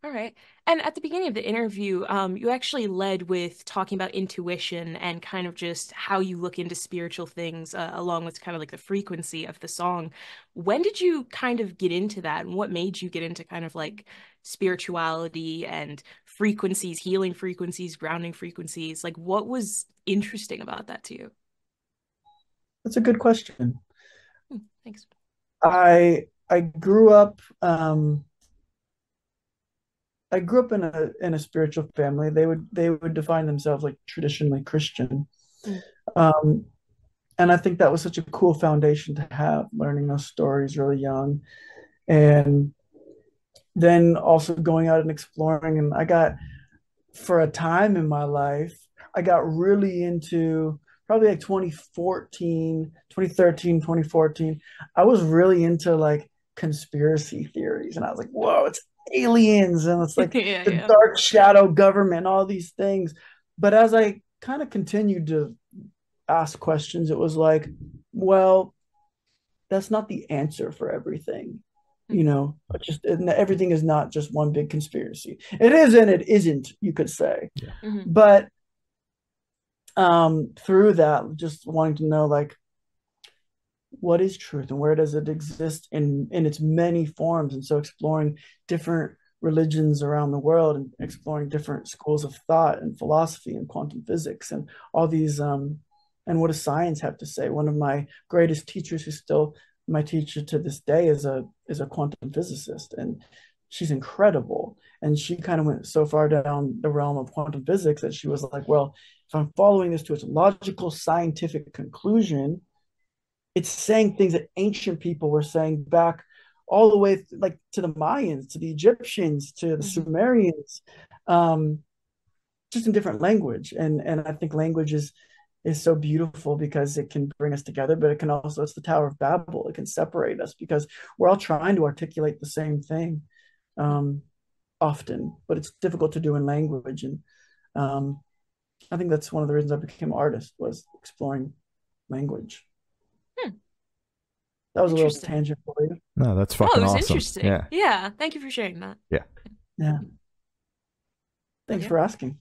All right. And at the beginning of the interview, you actually led with talking about intuition and kind of just how you look into spiritual things, along with kind of like the frequency of the song. When did you kind of get into that, and what made you get into kind of like spirituality and frequencies, healing frequencies, grounding frequencies? Like, what was interesting about that to you? That's a good question. Thanks. I grew up I grew up in a spiritual family. They would define themselves like traditionally Christian. Mm, Um, and I think that was such a cool foundation to have, learning those stories really young. And then also going out and exploring. And for a time in my life, I got really into probably like 2014, 2013, 2014. I was really into like conspiracy theories. And I was like, whoa, it's aliens and it's like yeah, the yeah. dark shadow government, all these things. But as I kind of continued to ask questions, it was like, well, that's not the answer for everything. Mm, Just everything is not just one big conspiracy. It is and it isn't, you could say. Yeah. mhm, But through that, just wanting to know like what is truth and where does it exist in its many forms, and so exploring different religions around the world and exploring different schools of thought and philosophy and quantum physics and all these and what does science have to say. One of my greatest teachers, who's still my teacher to this day, is a quantum physicist, and she's incredible. And she kind of went so far down the realm of quantum physics that she was like, well, if I'm following this to its logical scientific conclusion, it's saying things that ancient people were saying back all the way like to the Mayans, to the Egyptians, to the mhm. Sumerians, um, just in different language. And I think language is so beautiful because it can bring us together, but it can also, it's the Tower of Babel. It can separate us because we're all trying to articulate the same thing, um, often, but it's difficult to do in language. And um, I think that's one of the reasons I became an artist, was exploring language. Hmm, That was a little interesting. tangent for you. No, that's No, it fucking was awesome. interesting. Yeah. Yeah, thank you for sharing that. Yeah. Yeah. But Thanks yeah. for asking.